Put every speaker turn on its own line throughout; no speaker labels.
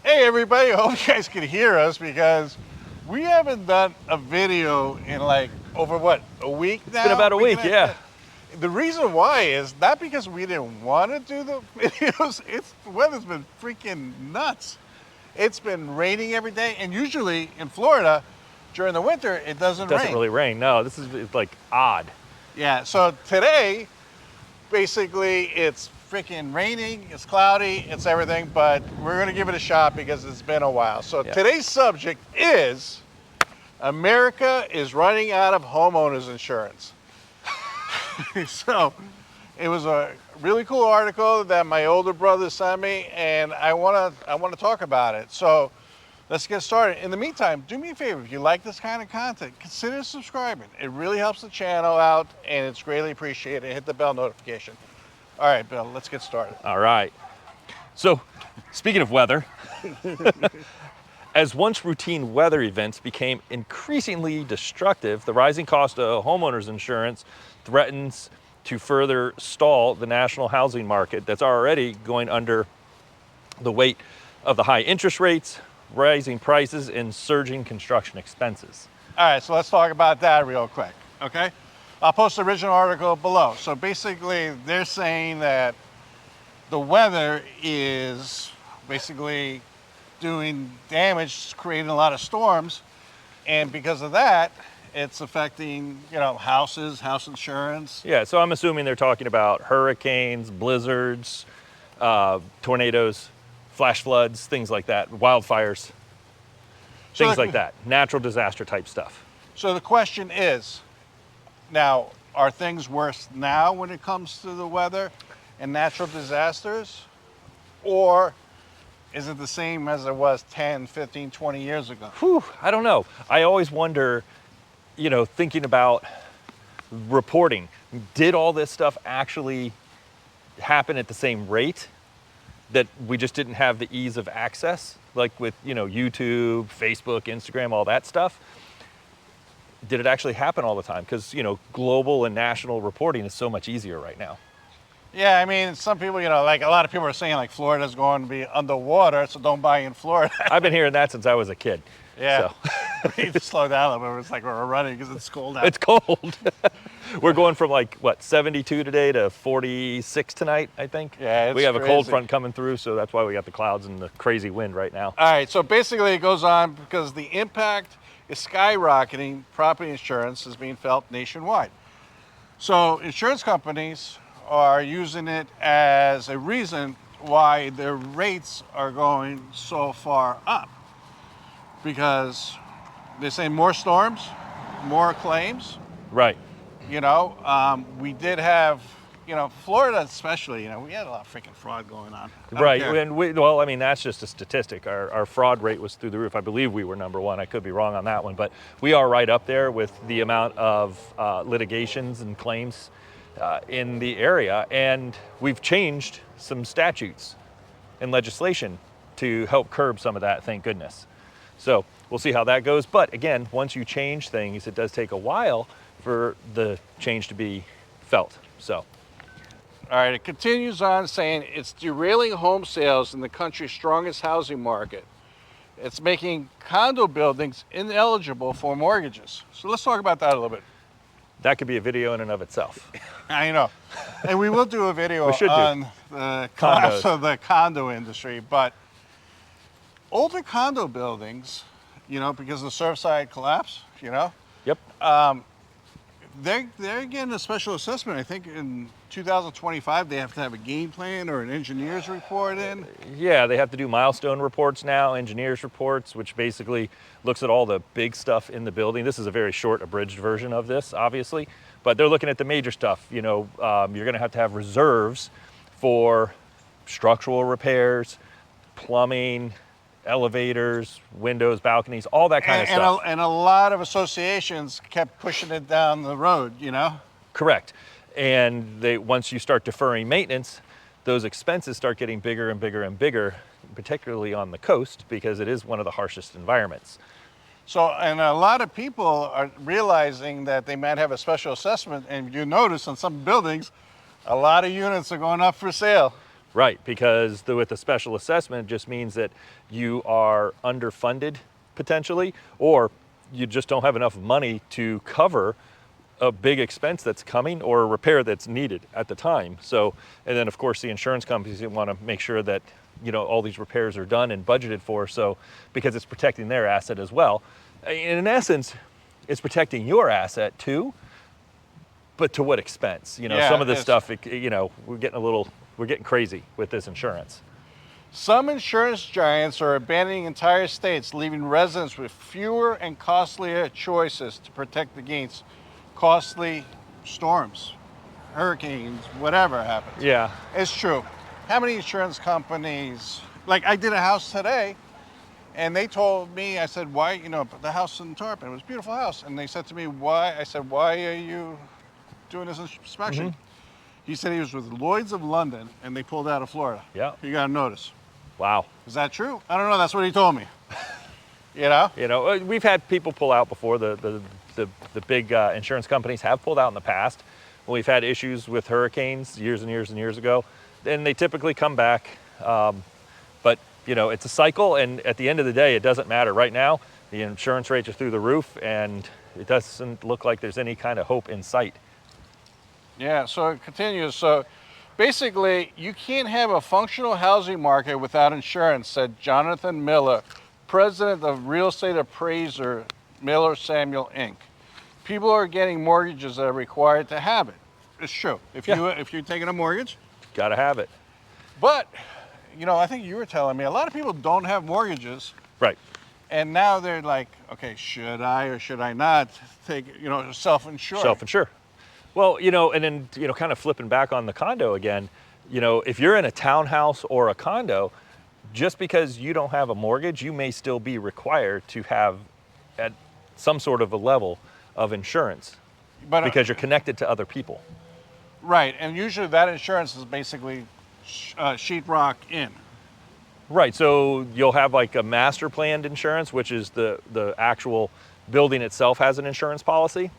Hey everybody, I hope you guys can hear us because we haven't done a video in like over what, a week now?
It's been about a week, yeah.
The reason why is not because we didn't want to do the videos, the weather's been freaking nuts. It's been raining every day, and usually in Florida, during the winter, it doesn't rain.
It doesn't really rain, no. This is like odd.
Yeah, so today, basically it's freaking raining, it's cloudy, it's everything, but we're gonna give it a shot because it's been a while. So Today's subject is America is running out of homeowners insurance. So it was a really cool article that my older brother sent me, and I wanna talk about it. So let's get started. In the meantime, do me a favor, if you like this kind of content, consider subscribing. It really helps the channel out and it's greatly appreciated. Hit the bell notification. All right, Bill, let's get started.
All right. So, speaking of weather, as once routine weather events became increasingly destructive, the rising cost of homeowners insurance threatens to further stall the national housing market that's already going under the weight of the high interest rates, rising prices, and surging construction expenses.
All right, so let's talk about that real quick, okay? I'll post the original article below. So basically, they're saying that the weather is basically doing damage, creating a lot of storms, and because of that, it's affecting, houses, house insurance.
Yeah, so I'm assuming they're talking about hurricanes, blizzards, tornadoes, flash floods, things like that, wildfires, things like that, natural disaster type stuff.
So the question is, now, are things worse now when it comes to the weather and natural disasters? Or is it the same as it was 10, 15, 20 years ago?
Whew, I don't know. I always wonder, thinking about reporting, did all this stuff actually happen at the same rate? That we just didn't have the ease of access, like with, YouTube, Facebook, Instagram, all that stuff? Did it actually happen all the time? Because, global and national reporting is so much easier right now.
Yeah, I mean, some people, like a lot of people are saying like Florida's going to be underwater, so don't buy in Florida.
I've been hearing that since I was a kid.
Yeah. So. We need to slow down a little bit. It's like we're running because it's cold out.
It's cold. We're going from 72 today to 46 tonight, I think.
Yeah, it's
we have
crazy.
A cold front coming through, so that's why we got the clouds and the crazy wind right now.
All right, so basically it goes on because the impact is skyrocketing. Property insurance is being felt nationwide. So insurance companies are using it as a reason why their rates are going so far up, because they're saying more storms, more claims.
Right.
We did have, Florida especially, we had a lot of freaking fraud going on.
Right, and that's just a statistic. Our fraud rate was through the roof. I believe we were number one. I could be wrong on that one, but we are right up there with the amount of litigations and claims in the area. And we've changed some statutes and legislation to help curb some of that, thank goodness. So we'll see how that goes. But again, once you change things, it does take a while for the change to be felt. So.
All right, it continues on saying it's derailing home sales in the country's strongest housing market. It's making condo buildings ineligible for mortgages. So let's talk about that a little bit.
That could be a video in and of itself.
I know. And we will do a video on the collapse of the condo industry. But older condo buildings, because of the Surfside collapse,
Yep.
They're getting a special assessment. I think in 2025 they have to have a game plan or an engineer's report in.
Yeah, they have to do milestone reports now, engineers reports, which basically looks at all the big stuff in the building. This is a very short, abridged version of this, obviously, but they're looking at the major stuff. You're going to have reserves for structural repairs, plumbing, elevators, windows, balconies, all that kind of stuff.
And a lot of associations kept pushing it down the road,
Correct. And once you start deferring maintenance, those expenses start getting bigger and bigger and bigger, particularly on the coast, because it is one of the harshest environments.
So, and a lot of people are realizing that they might have a special assessment, and you notice on some buildings, a lot of units are going up for sale.
Right, because with the special assessment, it just means that you are underfunded potentially, or you just don't have enough money to cover a big expense that's coming or a repair that's needed at the time. So, and then of course the insurance companies want to make sure that, you know, all these repairs are done and budgeted for, so because it's protecting their asset as well. In essence, it's protecting your asset too, but to what expense? You know,
Yeah,
some of this stuff, you know, we're getting crazy with this insurance.
Some insurance giants are abandoning entire states, leaving residents with fewer and costlier choices to protect against costly storms, hurricanes, whatever happens.
Yeah.
It's true. How many insurance companies, like I did a house today, and they told me, I said, why, you know, the house in Tarpon, it was a beautiful house. And they said to me, why? I said, why are you doing this inspection? He said he was with Lloyd's of London, and they pulled out of Florida.
Yeah.
You got to notice.
Wow.
Is that true? I don't know. That's what he told me. You know?
You know, we've had people pull out before. The big insurance companies have pulled out in the past when we've had issues with hurricanes years and years and years ago. Then they typically come back. But, you know, it's a cycle, and at the end of the day, it doesn't matter. Right now, the insurance rates are through the roof, and it doesn't look like there's any kind of hope in sight.
Yeah, so it continues. So basically, you can't have a functional housing market without insurance, said Jonathan Miller, president of real estate appraiser Miller Samuel Inc. People are getting mortgages that are required to have it. It's true. If you're taking a mortgage,
Got to have it.
But, you know, I think you were telling me a lot of people don't have mortgages.
Right.
And now they're like, okay, should I or should I not take, you know, self-insure?
Self-insure. Well, you know, and then, you know, kind of flipping back on the condo again, you know, if you're in a townhouse or a condo, just because you don't have a mortgage, you may still be required to have at some sort of a level of insurance,
But,
because you're connected to other people.
Right, and usually that insurance is basically sheetrock in.
Right, so you'll have like a master planned insurance, which is the actual building itself has an insurance policy.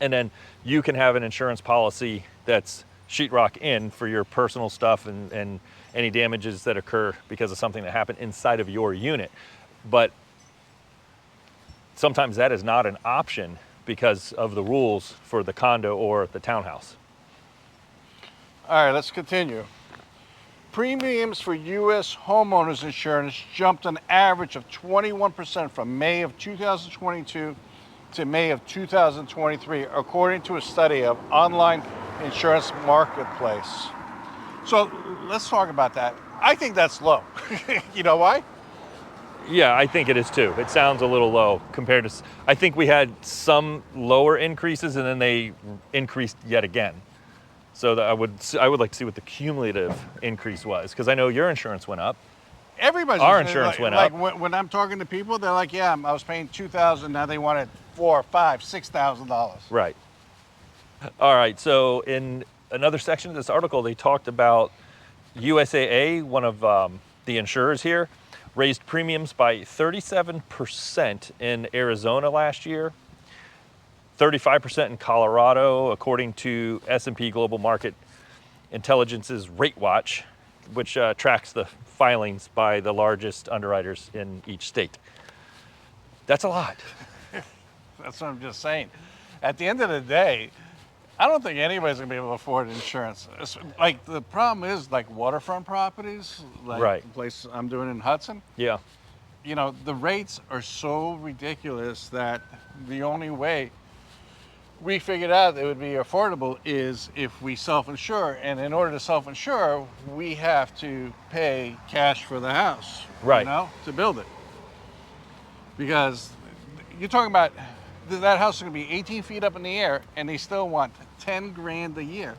And then you can have an insurance policy that's sheetrock in for your personal stuff and any damages that occur because of something that happened inside of your unit. But sometimes that is not an option because of the rules for the condo or the townhouse.
All right, let's continue. Premiums for U.S. homeowners insurance jumped an average of 21% from May of 2022 to May of 2023, according to a study of online insurance marketplace. So let's talk about that. I think that's low. You know why?
Yeah, I think it is too. It sounds a little low compared to, I think we had some lower increases and then they increased yet again. So that I would like to see what the cumulative increase was, because I know your insurance went up.
Everybody's
Our insurance went up.
Like when I'm talking to people, they're like, "Yeah, I was paying $2,000. Now they wanted $4,000, $5,000, $6,000."
Right. All right. So in another section of this article, they talked about USAA, one of the insurers here, raised premiums by 37% in Arizona last year. 35% in Colorado, according to S&P Global Market Intelligence's Rate Watch, which tracks the filings by the largest underwriters in each state. That's a lot.
That's what I'm just saying. At the end of the day, I don't think anybody's gonna be able to afford insurance. It's like the problem is like waterfront properties, like
Right.
the place I'm doing in Hudson.
Yeah.
You know, the rates are so ridiculous that the only way we figured out it would be affordable is if we self-insure, and in order to self-insure, we have to pay cash for the house,
Right.
You know, to build it. Because you're talking about that house is going to be 18 feet up in the air, and they still want 10 grand a year.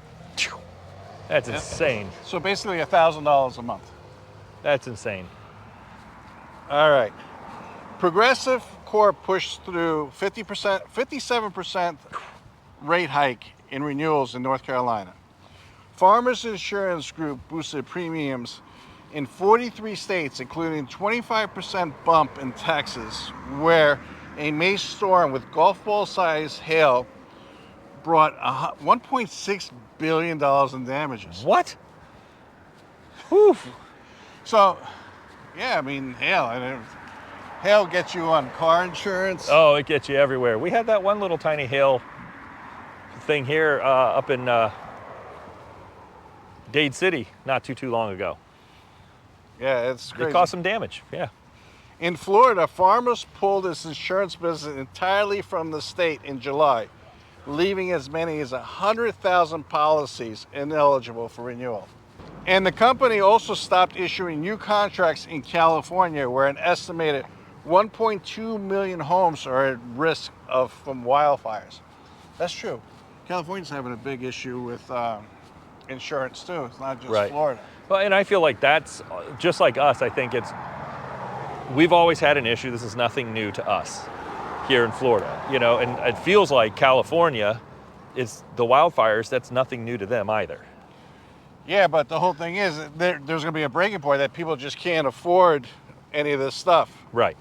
That's insane.
So basically $1,000 a month.
That's insane.
All right. Progressive Corp pushed through 57% rate hike in renewals in North Carolina. Farmers Insurance Group boosted premiums in 43 states, including 25% bump in Texas, where a May storm with golf ball size hail brought $1.6 billion in damages.
What? Whew.
So, yeah, I mean, hail gets you on car insurance.
Oh, it gets you everywhere. We had that one little tiny hail thing here up in Dade City not too long ago.
Yeah, it's crazy.
It caused some damage, yeah.
In Florida, farmers pulled this insurance business entirely from the state in July, leaving as many as 100,000 policies ineligible for renewal. And the company also stopped issuing new contracts in California, where an estimated 1.2 million homes are at risk from wildfires. That's true. California's having a big issue with insurance too. It's not just Florida.
Well, and I feel like that's just like us. I think we've always had an issue. This is nothing new to us here in Florida, you know, and it feels like California is the wildfires. That's nothing new to them either.
Yeah, but the whole thing is there's going to be a breaking point that people just can't afford any of this stuff.
Right.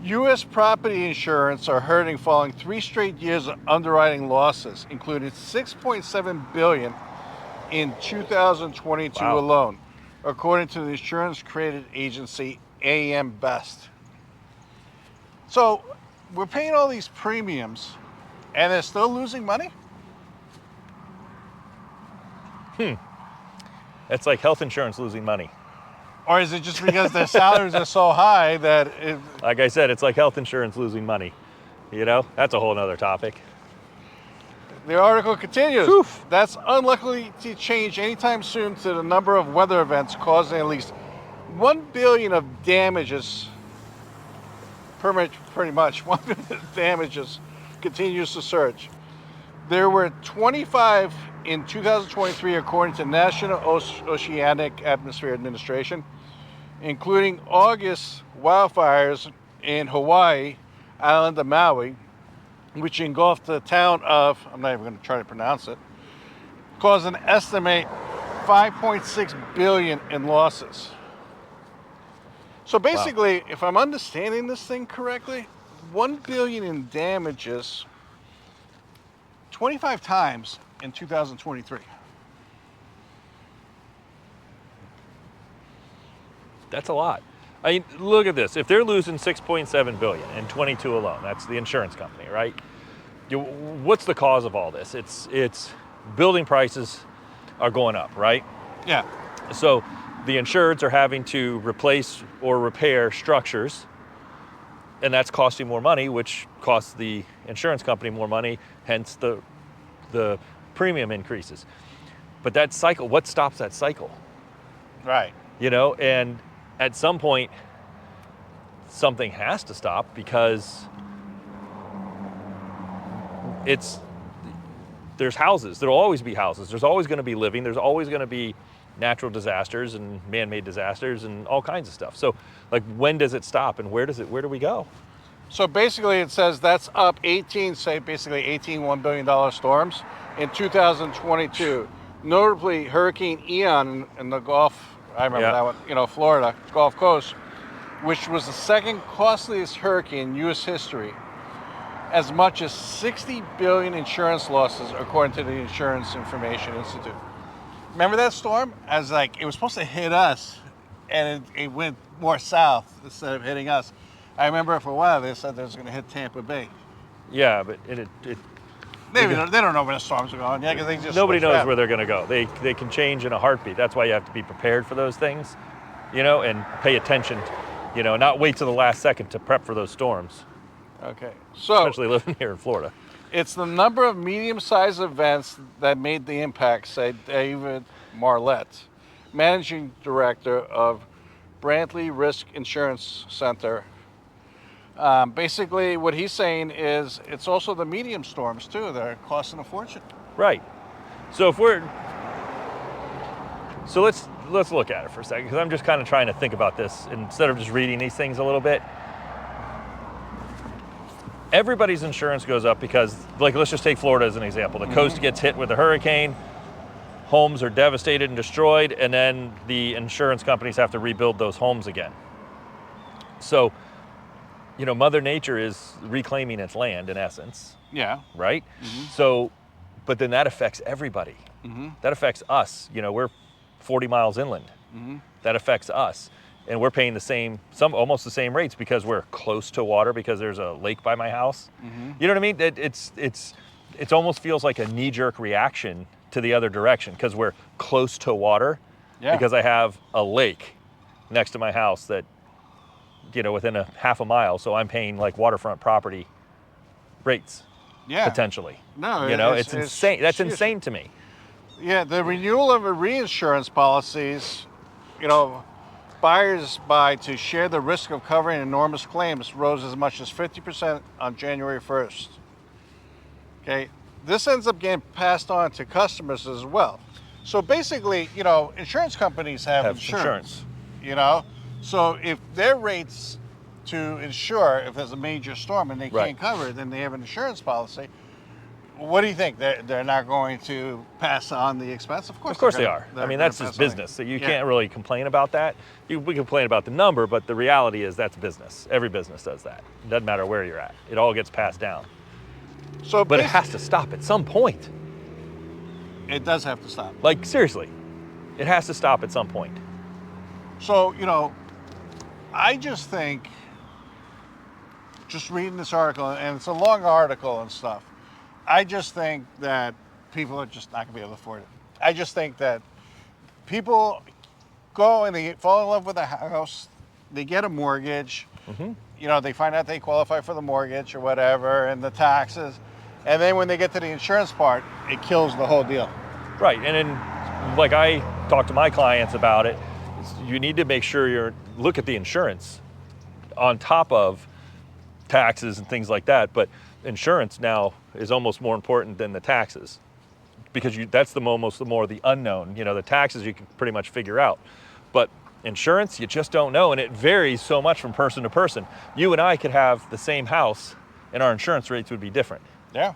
U.S. property insurance are hurting following 3 straight years of underwriting losses, including $6.7 billion in 2022 alone, according to the insurance credit agency AM Best. So we're paying all these premiums, and they're still losing money?
It's like health insurance losing money.
Or is it just because their salaries are so high that
like I said, it's like health insurance losing money. You know, that's a whole nother topic.
The article continues.
Oof.
That's unlikely to change anytime soon to the number of weather events causing at least 1 billion of damages, pretty much 1 billion damages continues to surge. There were 25 in 2023, according to National Oceanic Atmosphere Administration, including August wildfires in Hawaii, island of Maui, which engulfed the town of, I'm not even going to try to pronounce it, caused an estimate 5.6 billion in losses. So basically, if I'm understanding this thing correctly, 1 billion in damages 25 times in 2023.
That's a lot. I mean, look at this. If they're losing 6.7 billion in 22 alone, that's the insurance company, right? What's the cause of all this? It's building prices are going up, right?
Yeah.
So the insureds are having to replace or repair structures, and that's costing more money, which costs the insurance company more money, hence the premium increases. But that cycle, what stops that cycle?
Right.
You know, and at some point, something has to stop because there's houses. There'll always be houses. There's always going to be living. There's always going to be natural disasters and man-made disasters and all kinds of stuff. So, like, when does it stop and where do we go?
So basically it says that's up 18 $1 billion storms in 2022. Notably, Hurricane Ian in the Gulf, I remember that one, Florida, Gulf Coast, which was the second costliest hurricane in U.S. history. As much as 60 billion insurance losses, according to the Insurance Information Institute. Remember that storm? It was supposed to hit us, and it went more south instead of hitting us. I remember for a while they said they was going to hit Tampa Bay.
Yeah, but
they don't know where the storms are going. Yeah, because they just
nobody knows where they're going to go. They can change in a heartbeat. That's why you have to be prepared for those things, and pay attention, not wait till the last second to prep for those storms.
Okay, so
especially living here in Florida.
It's the number of medium-sized events that made the impact, said David Marlette, managing director of Brantley Risk Insurance Center. Basically, what he's saying is it's also the medium storms too that are costing a fortune.
Right. So let's look at it for a second, because I'm just kind of trying to think about this instead of just reading these things a little bit. Everybody's insurance goes up because, let's just take Florida as an example. The coast gets hit with a hurricane, homes are devastated and destroyed, and then the insurance companies have to rebuild those homes again. So, Mother Nature is reclaiming its land in essence.
Yeah.
Right? Mm-hmm. So, but then that affects everybody. Mm-hmm. That affects us. We're 40 miles inland. That affects us. And we're paying the same, almost the same rates because we're close to water, because there's a lake by my house. You know what I mean? It almost feels like a knee-jerk reaction to the other direction because we're close to water. Because I have a lake next to my house that, within a half a mile, so I'm paying like waterfront property rates. Potentially.
No,
it's insane. That's insane to me.
Yeah, the renewal of a reinsurance policies, buyers buy to share the risk of covering enormous claims rose as much as 50% on January 1st. Okay, this ends up getting passed on to customers as well. So basically, insurance companies have insurance. So if their rates to insure, if there's a major storm and they can't cover it, then they have an insurance policy. What do you think? They're not going to pass on the expense? Of course
they are. I mean, that's just business. So you can't really complain about that. We complain about the number, but the reality is that's business. Every business does that. It doesn't matter where you're at. It all gets passed down. But it has to stop at some point.
It does have to stop.
Like, seriously, it has to stop at some point.
So, I just think, just reading this article, and it's a long article and stuff, I just think that people are just not going to be able to afford it. I just think that people go and they fall in love with a house, they get a mortgage, they find out they qualify for the mortgage or whatever, and the taxes, and then when they get to the insurance part, it kills the whole deal.
Right, and then, like I talk to my clients about it, you need to make sure look at the insurance on top of taxes and things like that, but insurance now is almost more important than the taxes because that's the more the unknown. The taxes you can pretty much figure out, but insurance, you just don't know, and it varies so much from person to person. You and I could have the same house and our insurance rates would be different.
Yeah.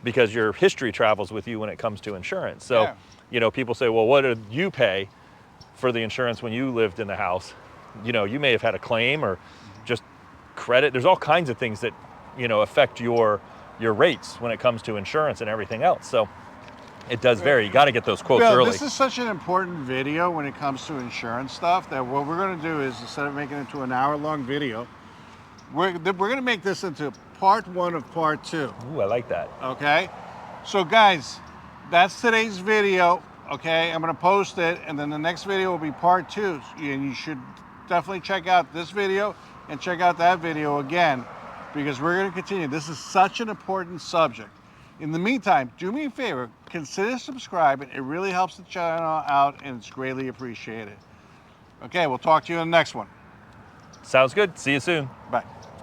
Because your history travels with you when it comes to insurance. So, people say, well, what did you pay for the insurance when you lived in the house? You may have had a claim or just credit. There's all kinds of things that, affect your rates when it comes to insurance and everything else. So it does vary. You got to get those quotes early.
This is such an important video when it comes to insurance stuff that what we're going to do is, instead of making it into an hour-long video, we're going to make this into part 1 of part 2.
Ooh, I like that.
Okay? So guys, that's today's video. Okay? I'm going to post it, and then the next video will be part 2. And you should definitely check out this video and check out that video again, because we're going to continue. This is such an important subject. In the meantime, do me a favor, consider subscribing. It really helps the channel out, and it's greatly appreciated. Okay, we'll talk to you in the next one.
Sounds good. See you soon.
Bye.